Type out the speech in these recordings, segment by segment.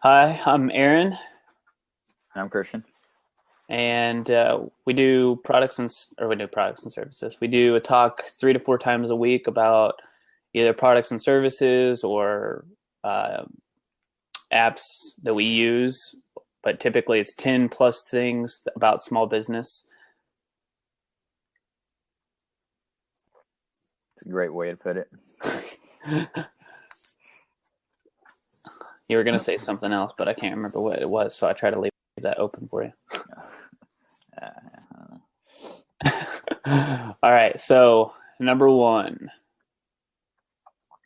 Hi, I'm Aaron, I'm Christian. and we do products and services. We do a talk 3 to 4 times a week about either products and services or uh, apps that we use, but typically it's 10 plus things about small business. It's a great way to put it. You were going to say something else, but I can't remember what it was, so I try to leave that open for you. I don't know. All right, so number one.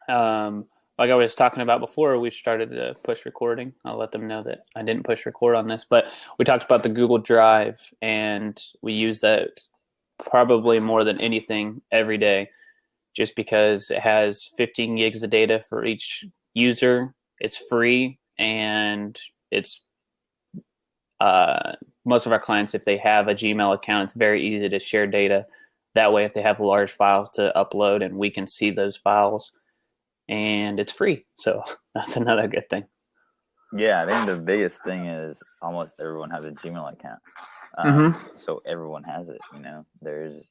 Like I was talking about before, we started to push recording. I'll let them know that I didn't push record on this, but we talked about the Google Drive, and we use that probably more than anything every day, just because it has 15 gigs of data for each user. It's free, and it's most of our clients, if they have a Gmail account, it's very easy to share data. That way, if they have large files to upload, and we can see those files, and it's free. So that's another good thing. Yeah, I think the biggest thing is almost everyone has a Gmail account. So everyone has it, There's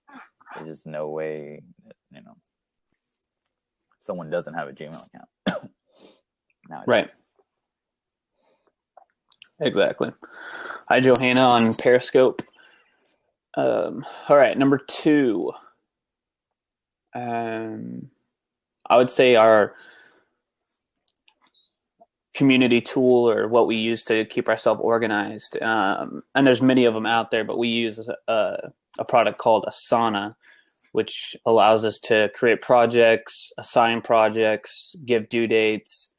just no way that, someone doesn't have a Gmail account nowadays. Right. Exactly. Hi, Johanna on Periscope. All right, number two. I would say our community tool, or what we use to keep ourselves organized. And there's many of them out there, but we use a product called Asana, which allows us to create projects, assign projects, give due dates,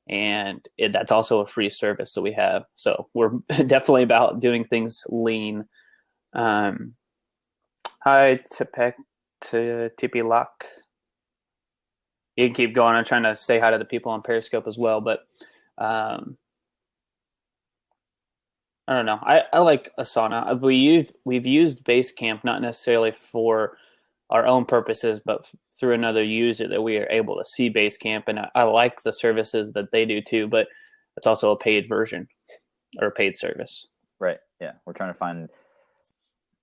and that's also a free service that we have. So we're definitely about doing things lean. Hi, Tipek to Tipi Lock. You can keep going. I'm trying to say hi to the people on Periscope as well, but I don't know. I like Asana. We've used Basecamp not necessarily for our own purposes, but through another user that we are able to see Basecamp, and I like the services that they do too. But it's also a paid version or a paid service. Right. Yeah, we're trying to find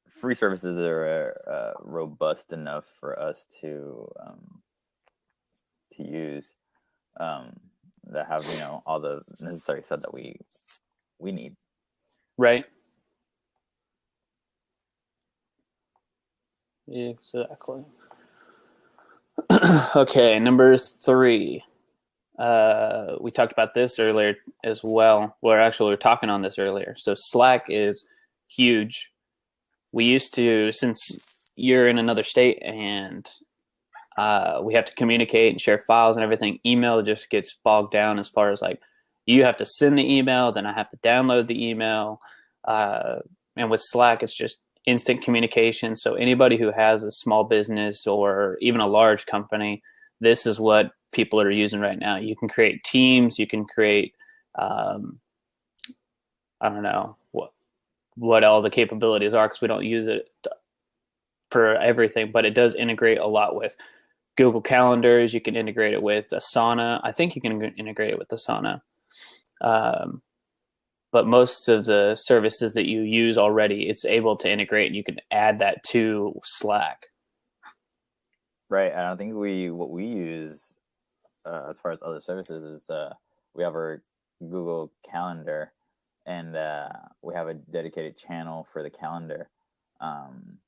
free services that are robust enough for us to use, that have all the necessary stuff that we need. Right. Exactly. Okay, number three. We talked about this earlier as well. We were talking on this earlier. So Slack is huge. We used to, since you're in another state and we have to communicate and share files and everything, email just gets bogged down as far as like you have to send the email, then I have to download the email. And with Slack, it's just instant communication. So anybody who has a small business or even a large company, this is what people are using right now. You can create teams. You can create, I don't know what all the capabilities are because we don't use it for everything, but it does integrate a lot with Google Calendars. You can integrate it with Asana. I think you can integrate it with Asana. But most of the services that you use already, it's able to integrate, and you can add that to Slack. Right. I don't think what we use as far as other services is we have our Google Calendar, and we have a dedicated channel for the calendar. And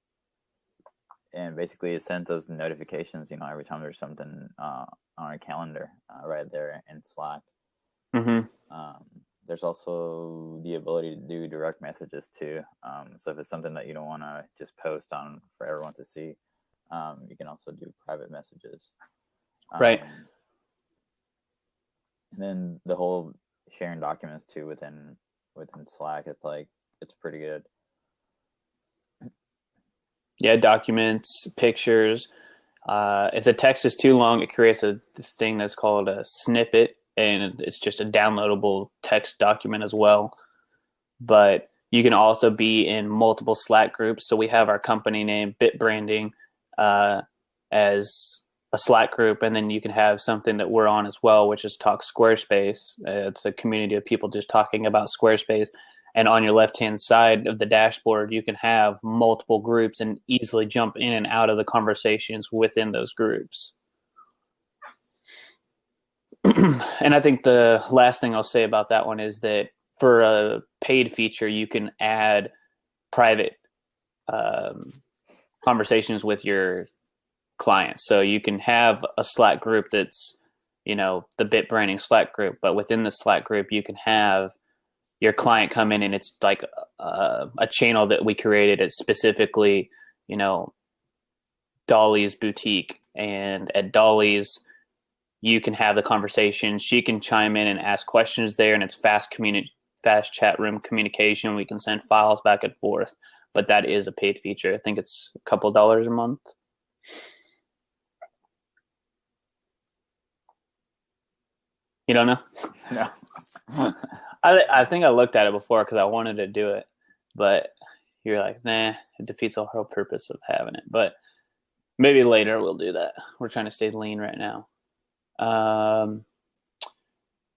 basically it sends us notifications, every time there's something on our calendar right there in Slack. Mm-hmm. There's also the ability to do direct messages too. So if it's something that you don't want to just post on for everyone to see, you can also do private messages. Right. And then the whole sharing documents too within Slack, it's pretty good. Yeah, documents, pictures. If the text is too long, it creates a thing that's called a snippet, and it's just a downloadable text document as well. But you can also be in multiple Slack groups. So we have our company name, BitBranding, as a Slack group, and then you can have something that we're on as well, which is Talk Squarespace. It's a community of people just talking about Squarespace. And on your left-hand side of the dashboard, you can have multiple groups and easily jump in and out of the conversations within those groups. And I think the last thing I'll say about that one is that for a paid feature, you can add private conversations with your clients. So you can have a Slack group that's, the BitBranding Slack group, but within the Slack group, you can have your client come in, and it's like a channel that we created. It's specifically, Dolly's boutique, and at Dolly's, you can have the conversation. She can chime in and ask questions there, and it's fast chat room communication. We can send files back and forth, but that is a paid feature. I think it's a couple $1 a month. You don't know? No. I think I looked at it before because I wanted to do it, but you're like, nah, it defeats the whole purpose of having it. But maybe later we'll do that. We're trying to stay lean right now.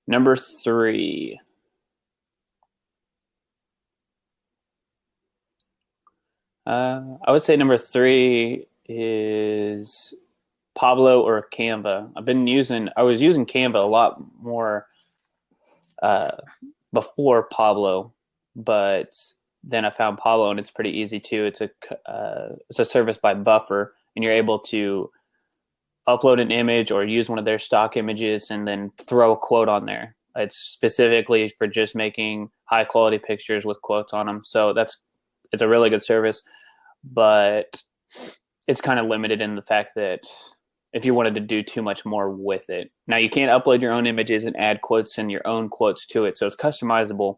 Number 3. I would say number 3 is Pablo or Canva. I was using Canva a lot more before Pablo, but then I found Pablo, and it's pretty easy too. It's a service by Buffer, and you're able to upload an image or use one of their stock images and then throw a quote on there. It's specifically for just making high quality pictures with quotes on them. So it's a really good service, but it's kind of limited in the fact that if you wanted to do too much more with it. Now, you can't upload your own images and add quotes and your own quotes to it. So it's customizable.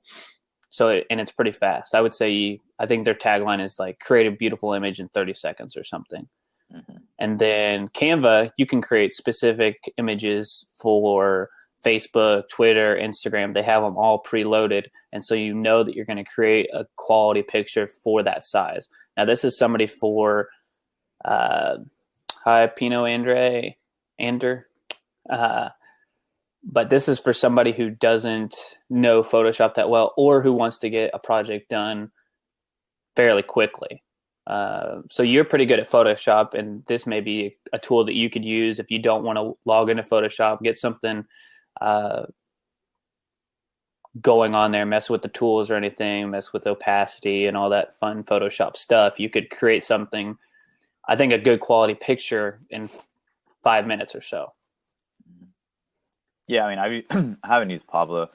And it's pretty fast. I would say, I think their tagline is like, create a beautiful image in 30 seconds or something. Mm-hmm. And then Canva, you can create specific images for Facebook, Twitter, Instagram. They have them all preloaded. And so you know that you're going to create a quality picture for that size. Now, this is somebody for, hi, Pinot Ander. But this is for somebody who doesn't know Photoshop that well, or who wants to get a project done fairly quickly. So you're pretty good at Photoshop, and this may be a tool that you could use if you don't want to log into Photoshop, get something going on there, mess with the tools or anything, mess with opacity and all that fun Photoshop stuff. You could create something, I think, a good quality picture in 5 minutes or so. Yeah, I mean, I haven't used Pablo.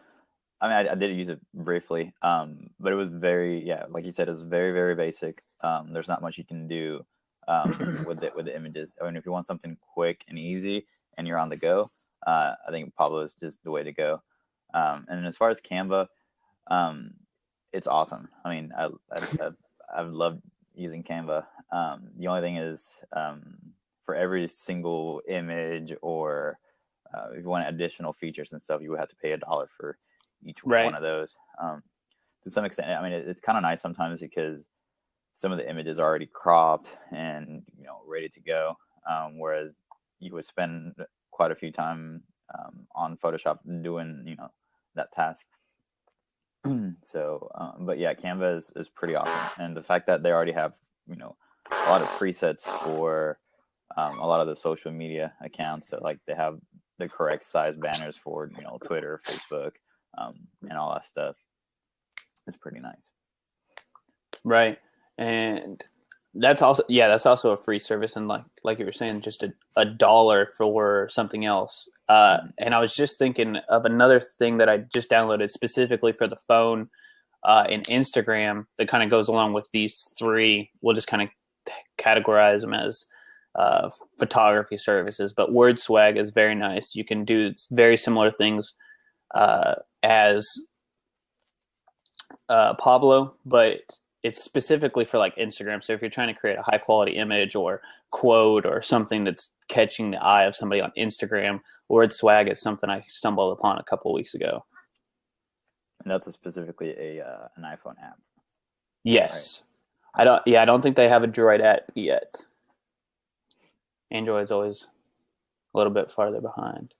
I mean, I did use it briefly, but it was like you said, it was very, very basic. There's not much you can do with the images. I mean, if you want something quick and easy and you're on the go, I think Pablo is just the way to go. And as far as Canva, it's awesome. I mean, I've loved using Canva. The only thing is, for every single image or if you want additional features and stuff, you would have to pay $1 for each one of those. To some extent, I mean, it's kind of nice sometimes because some of the images are already cropped and ready to go, whereas you would spend quite a few time on Photoshop doing that task. So, but yeah, Canva is pretty awesome, and the fact that they already have a lot of presets for a lot of the social media accounts, so like they have the correct size banners for Twitter, Facebook, and all that stuff. It's pretty nice. Right. And that's also a free service, and like you were saying, just $1 for something else. And I was just thinking of another thing that I just downloaded specifically for the phone and Instagram that kind of goes along with these 3. We'll just kind of categorize them as photography services, but WordSwag is very nice. You can do very similar things as Pablo, but it's specifically for like Instagram. So if you're trying to create a high quality image or quote or something that's catching the eye of somebody on Instagram, WordSwag is something I stumbled upon a couple of weeks ago. And that's specifically an iPhone app. Yes. Right. I don't think they have a Droid app yet. Android's always a little bit farther behind.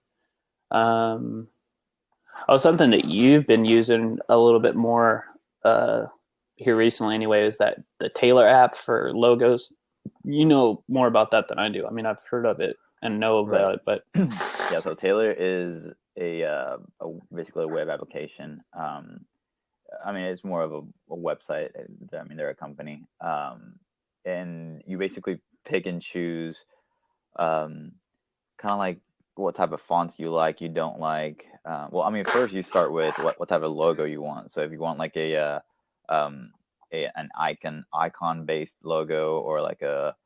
Something that you've been using a little bit more here recently anyway is that the Tailor app for logos. You know more about that than I do. I mean, I've heard of it and know about it, but yeah. So Tailor is basically a web application. I mean, it's more of a website. I mean, they're a company, and you basically pick and choose, kind of like what type of fonts you like, you don't like. Well, I mean, first you start with what type of logo you want. So if you want like an icon based logo, or like a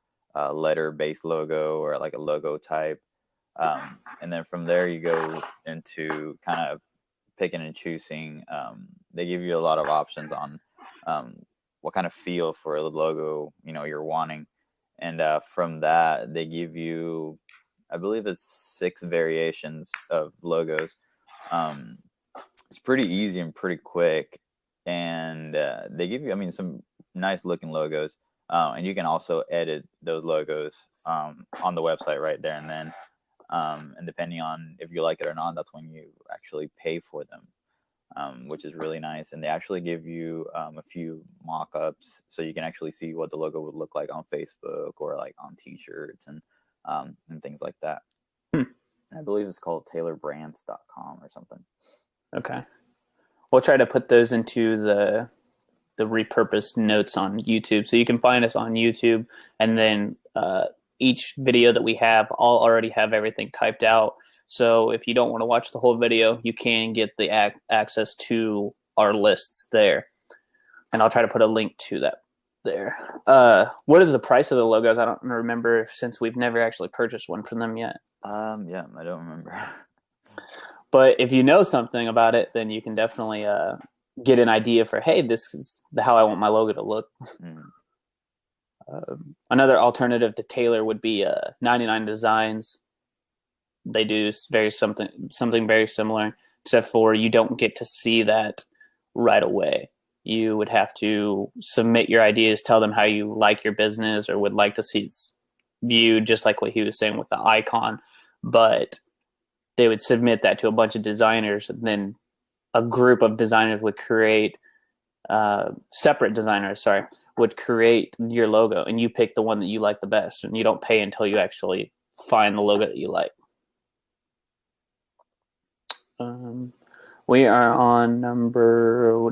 letter based logo, or like a logo type, and then from there you go into kind of picking and choosing. They give you a lot of options on what kind of feel for the logo you're wanting, and from that they give you, I believe it's 6 variations of logos. It's pretty easy and pretty quick, and they give you, I mean, some nice looking logos, and you can also edit those logos on the website right there and then. And depending on if you like it or not, that's when you actually pay for them, which is really nice. And they actually give you a few mock-ups, so you can actually see what the logo would look like on Facebook or like on T-shirts and things like that. I believe it's called tailorbrands.com or something. Okay. We'll try to put those into the repurposed notes on YouTube. So you can find us on YouTube, and then each video that we have, I'll already have everything typed out. So if you don't want to watch the whole video, you can get the access to our lists there. And I'll try to put a link to that there. What is the price of the logos? I don't remember, since we've never actually purchased one from them yet. Yeah, I don't remember. But if you know something about it, then you can definitely get an idea for, hey, this is how I want my logo to look. Another alternative to Tailor would be 99 Designs. They do something very similar, except for you don't get to see that right away. You would have to submit your ideas, tell them how you like your business or would like to see it viewed, just like what he was saying with the icon. But they would submit that to a bunch of designers, and then a group of designers would create, separate designers, would create your logo, and you pick the one that you like the best, and you don't pay until you actually find the logo that you like. We are on number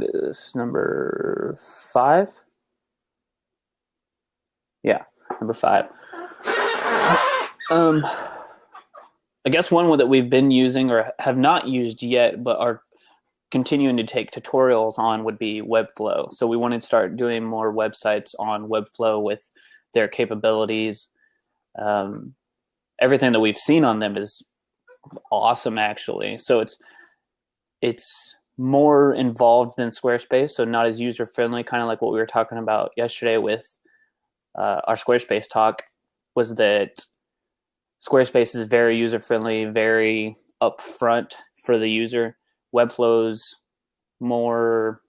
5? Yeah, number 5. I guess one that we've been using or have not used yet, but are continuing to take tutorials on, would be Webflow. So we wanted to start doing more websites on Webflow with their capabilities. Everything that we've seen on them is awesome, actually. So it's more involved than Squarespace, so not as user-friendly, kind of like what we were talking about yesterday with our Squarespace talk, was that Squarespace is very user-friendly, very upfront for the user. Webflow's more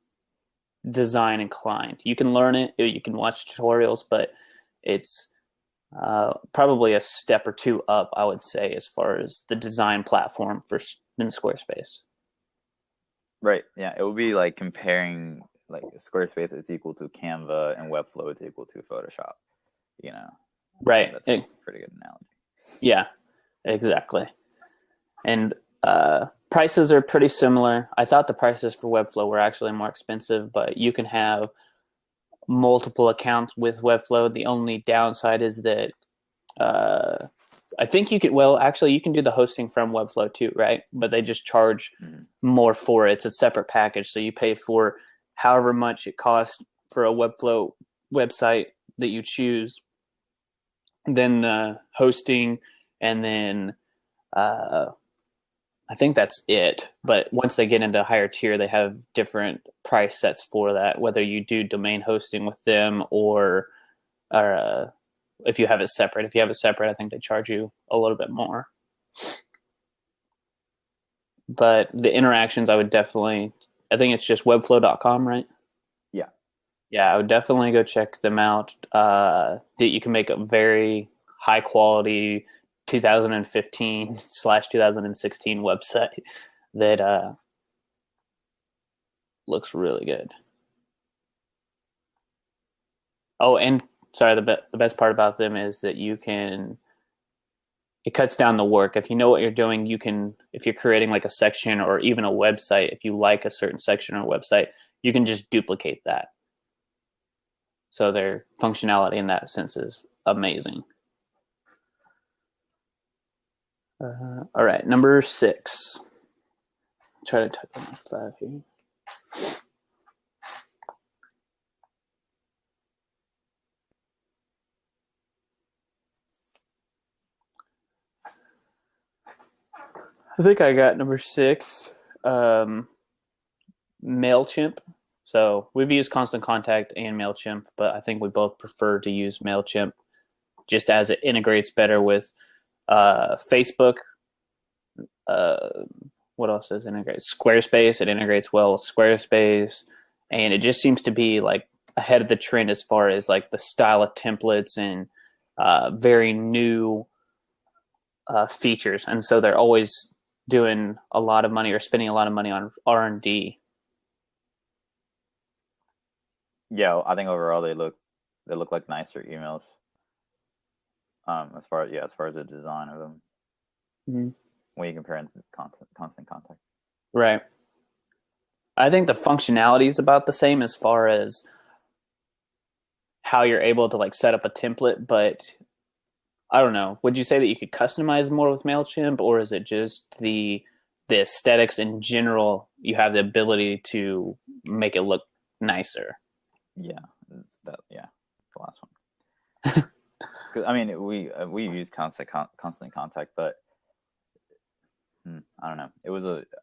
design inclined. You can learn it, you can watch tutorials, but it's probably a step or two up, I would say, as far as the design platform than Squarespace. Right. Yeah, it would be like comparing like Squarespace is equal to Canva and Webflow is equal to Photoshop. Right. That's a pretty good analogy. Yeah, exactly. And prices are pretty similar. I thought the prices for Webflow were actually more expensive, but you can have multiple accounts with Webflow. The only downside is that I think you can do the hosting from Webflow too, right? But they just charge more for it. It's a separate package, so you pay for however much it costs for a Webflow website that you choose, then the hosting, and then I think that's it. But once they get into a higher tier, they have different price sets for that, whether you do domain hosting with them or if you have it separate. If you have it separate, I think they charge you a little bit more. But the interactions, I think it's just webflow.com, right? Yeah. Yeah, I would definitely go check them out. That you can make a very high quality 2015/2016 website that looks really good. Oh, and sorry, the best part about them is that it cuts down the work. If you know what you're doing, if you're creating like a section or even a website, if you like a certain section or website, you can just duplicate that. So their functionality in that sense is amazing. All right, number 6. Try to type on 5 here. I think I got number 6, MailChimp. So we've used Constant Contact and MailChimp, but I think we both prefer to use MailChimp just as it integrates better with Facebook. What else does it integrate? Squarespace. It integrates well with Squarespace, and it just seems to be like ahead of the trend as far as like the style of templates and very new features. And so they're always doing a lot of money or spending a lot of money on R&D. Yeah, I think overall they look like nicer emails. As far as the design of them, mm-hmm. when you compare it to constant contact. Right. I think the functionality is about the same as far as how you're able to like set up a template, but I don't know. Would you say that you could customize more with MailChimp, or is it just the aesthetics in general? You have the ability to make it look nicer. Yeah, the last one. Because I mean, we use constant contact, but I don't know.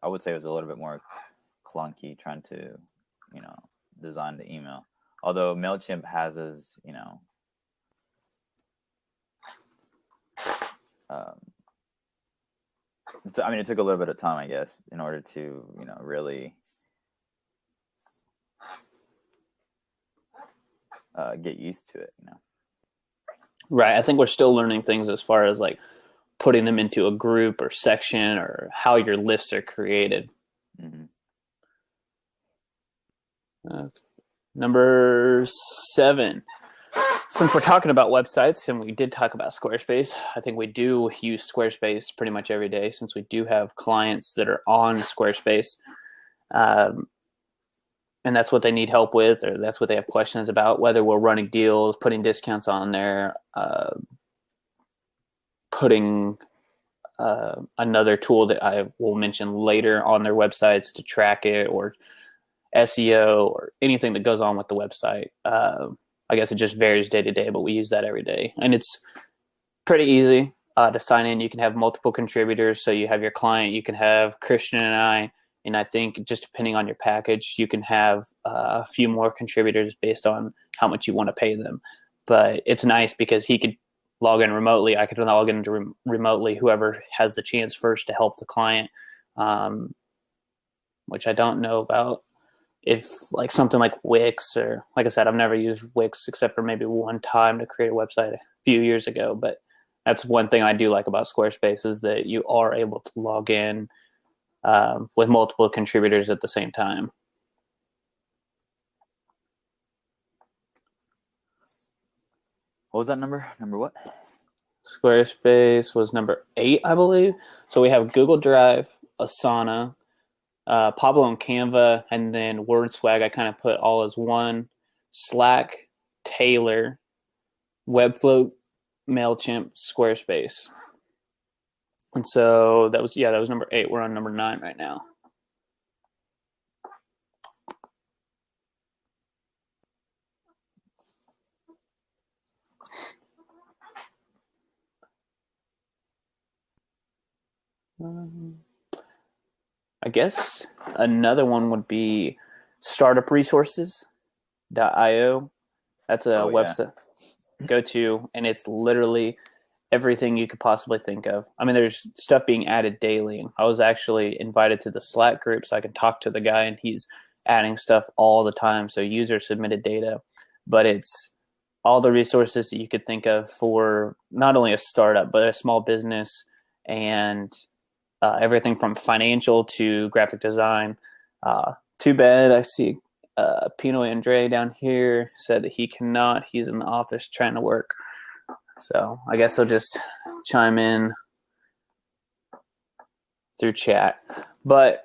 I would say it was a little bit more clunky trying to, design the email. Although MailChimp has his, it took a little bit of time, I guess, in order to, really get used to it, Right. I think we're still learning things as far as like putting them into a group or section or how your lists are created. Mm-hmm. Okay. Number 7. Since we're talking about websites and we did talk about Squarespace, I think we do use Squarespace pretty much every day since we do have clients that are on Squarespace. And that's what they need help with, or that's what they have questions about, whether we're running deals, putting discounts on there, putting another tool that I will mention later on their websites to track it, or SEO, or anything that goes on with the website. I guess it just varies day to day, but we use that every day. And it's pretty easy to sign in. You can have multiple contributors. So you have your client, you can have Christian and I think just depending on your package, you can have a few more contributors based on how much you want to pay them. But it's nice because he could log in remotely. I could log in remotely, whoever has the chance first to help the client, which I don't know about. If like something like Wix, or like I said, I've never used Wix except for maybe one time to create a website a few years ago. But that's one thing I do like about Squarespace is that you are able to log in with multiple contributors at the same time. What was that number? Number what? Squarespace was number 8, I believe. So we have Google Drive, Asana, Pablo and Canva, and then WordSwag I kind of put all as one. Slack, Tailor, Webflow, MailChimp, Squarespace. And so that was number 8. We're on number 9 right now. I guess another one would be startupresources.io. That's a website go to, and it's literally everything you could possibly think of. I mean, there's stuff being added daily. I was actually invited to the Slack group so I can talk to the guy, and he's adding stuff all the time. So user submitted data, but it's all the resources that you could think of for not only a startup, but a small business, and everything from financial to graphic design. Too bad I see Pino Andre down here said that he cannot. He's in the office trying to work. So I guess I'll just chime in through chat. But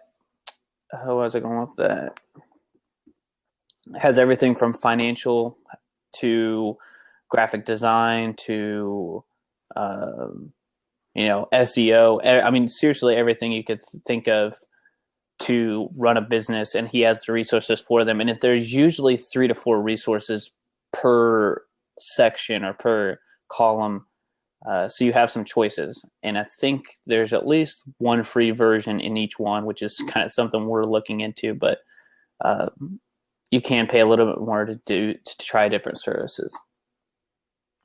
how was I going with that? It has everything from financial to graphic design to SEO. I mean, seriously, everything you could think of to run a business, and he has the resources for them. And if there's usually 3 to 4 resources per section or per column, so you have some choices. And I think there's at least one free version in each one, which is kind of something we're looking into. But you can pay a little bit more to try different services.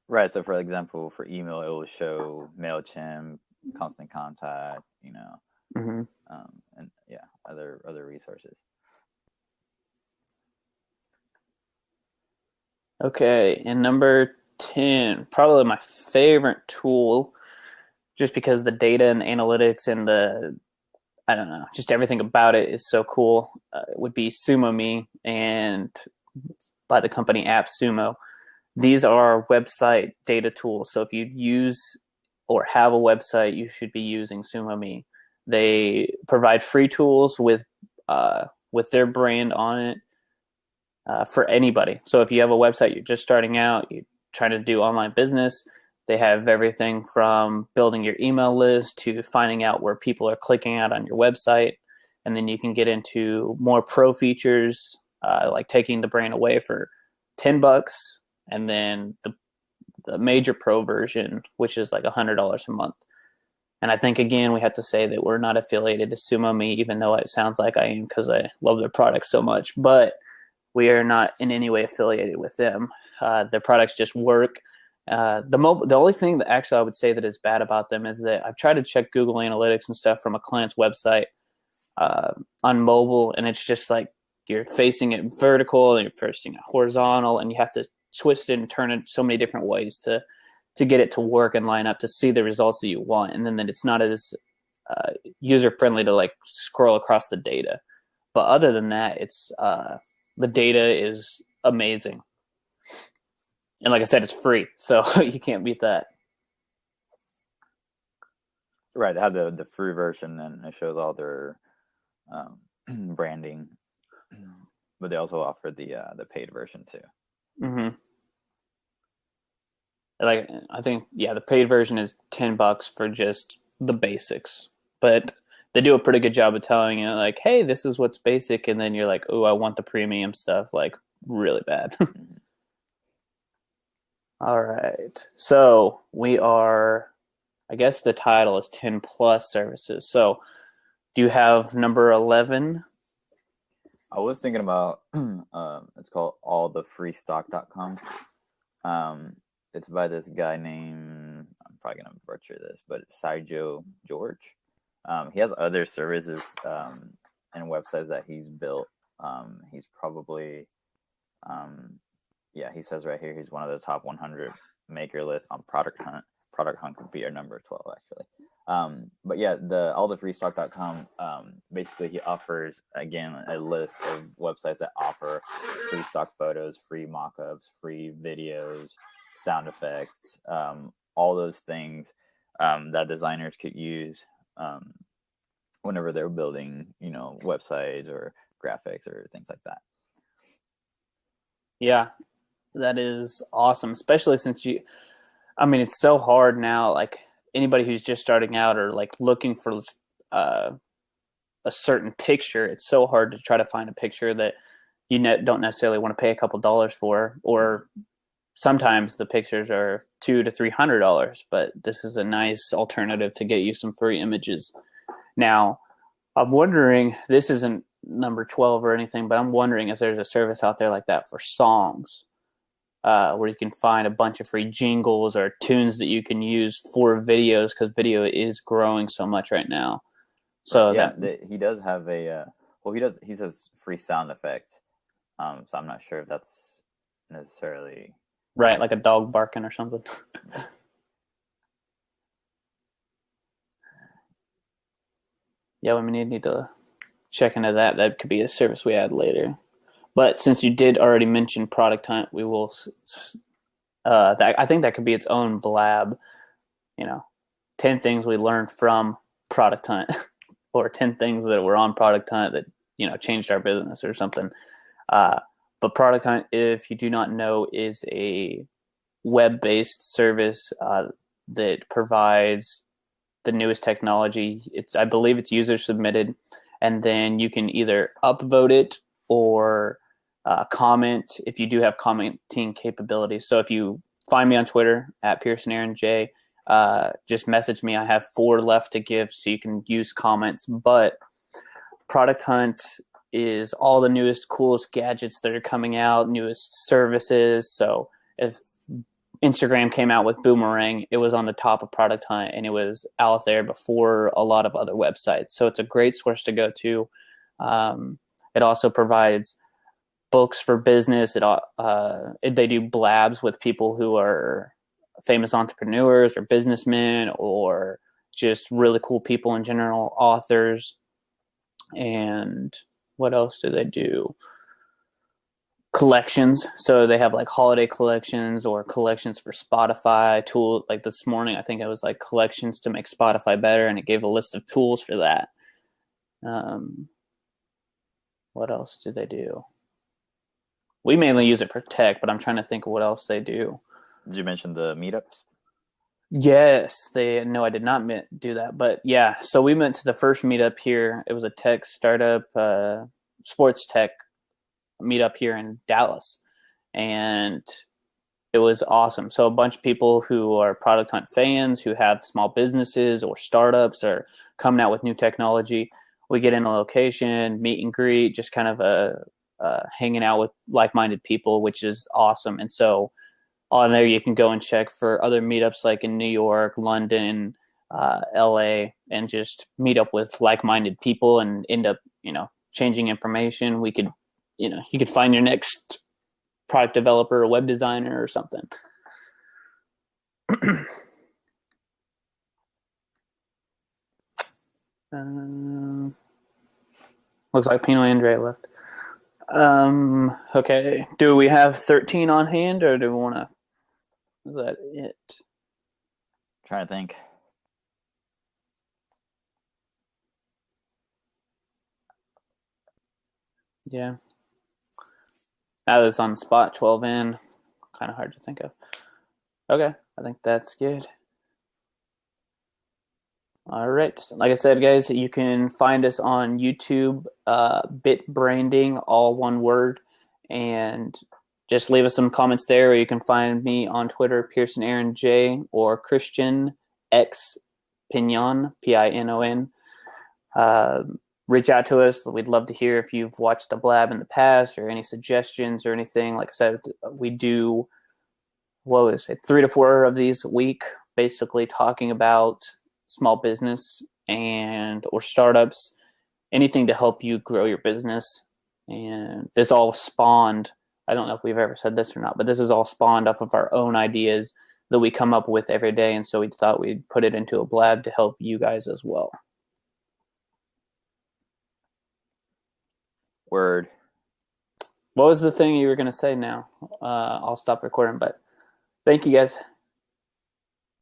Right. So, for example, for email, it will show MailChimp, Constant Contact, Mm-hmm. And other resources. Okay, and number 10, probably my favorite tool, just because the data and the analytics and just everything about it is so cool, would be SumoMe, and by the company AppSumo. These are website data tools. So if you use or have a website, you should be using SumoMe. They provide free tools with their brand on it for anybody. So if you have a website, you're just starting out, you're trying to do online business, they have everything from building your email list to finding out where people are clicking out on your website. And then you can get into more pro features, like taking the brand away for $10, and then the major pro version, which is like $100 a month. And I think, again, we have to say that we're not affiliated to SumoMe, even though it sounds like I am because I love their products so much. But we are not in any way affiliated with them. Their products just work. The only thing that actually I would say that is bad about them is that I've tried to check Google Analytics and stuff from a client's website on mobile, and it's just like you're facing it vertical and you're facing it horizontal, and you have to twist it and turn it so many different ways to get it to work and line up to see the results that you want. And then it's not as user friendly to like scroll across the data. But other than that, it's the data is amazing. And like I said, it's free, so you can't beat that. Right, they have the free version, and it shows all their branding, but they also offer the paid version too. Mm-hmm. Like I think, the paid version is $10 for just the basics, but they do a pretty good job of telling you, like, hey, this is what's basic, and then you're like, oh, I want the premium stuff, like really bad. All right, so we are, I guess the title is 10 plus services. So do you have number 11? I was thinking about it's called allthefreestock.com. It's by this guy named, I'm probably gonna butcher this, but Saijo George. He has other services and websites that he's built. He's probably he says right here he's one of the top 100 maker list on Product Hunt. Product Hunt could be our number 12 actually. But yeah, the allthefreestock.com, basically he offers, again, a list of websites that offer free stock photos, free mock-ups, free videos, sound effects, all those things that designers could use whenever they're building, websites or graphics or things like that. Yeah, that is awesome, especially since it's so hard now, like anybody who's just starting out or like looking for a certain picture, it's so hard to try to find a picture that you don't necessarily want to pay a couple dollars for, or sometimes the pictures are $200 to $300, but this is a nice alternative to get you some free images. Now, I'm wondering, this isn't number 12 or anything, but I'm wondering if there's a service out there like that for songs. Where you can find a bunch of free jingles or tunes that you can use for videos, because video is growing so much right now. So he does have he says free sound effects. So I'm not sure if that's necessarily Right, like a dog barking or something. Yeah, we need to check into that. That could be a service we add later. But since you did already mention product hunt, we will. I think that could be its own blab. 10 things we learned from product hunt, or 10 things that were on product hunt that changed our business or something. Uh, but product hunt, if you do not know, is a web-based service that provides the newest technology. I believe it's user submitted, and then you can either upvote it or comment if you do have commenting capabilities. So if you find me on Twitter at Pearson Aaron J, just message me. I have 4 left to give, so you can use comments. But Product Hunt is all the newest, coolest gadgets that are coming out, newest services. So if Instagram came out with Boomerang, it was on the top of Product Hunt, and it was out there before a lot of other websites. So it's a great source to go to. It also provides books for business. They do blabs with people who are famous entrepreneurs or businessmen or just really cool people in general, authors. And what else do they do? Collections. So they have like holiday collections or collections for Spotify tool. Like this morning, I think it was like collections to make Spotify better, and it gave a list of tools for that. What else do they do? We mainly use it for tech, but I'm trying to think of what else they do. Did you mention the meetups? Yes, no, I did not do that, but yeah. So we went to the first meetup here. It was a tech startup, sports tech meetup here in Dallas, and it was awesome. So a bunch of people who are Product Hunt fans, who have small businesses or startups, are coming out with new technology. We get in a location, meet and greet, just kind of hanging out with like-minded people, which is awesome. And so on there, you can go and check for other meetups like in New York, London, LA, and just meet up with like-minded people and end up, changing information. You could find your next product developer or web designer or something. Looks like Pino Andre left. Okay. Do we have 13 on hand, or do we want to? Is that it? Trying to think. Yeah. That was on the spot, 12 in. Kind of hard to think of. Okay. I think that's good. All right. Like I said, guys, you can find us on YouTube, BitBranding, all one word, and just leave us some comments there. Or you can find me on Twitter, Pearson Aaron J, or Christian X Pinon, Pinon. Reach out to us. We'd love to hear if you've watched the blab in the past or any suggestions or anything. Like I said, we do, 3 to 4 of these a week, basically talking about small business or startups, anything to help you grow your business. And this all spawned, I don't know if we've ever said this or not, but this is all spawned off of our own ideas that we come up with every day. And so we thought we'd put it into a blab to help you guys as well. Word. What was the thing you were going to say now? I'll stop recording, but thank you guys.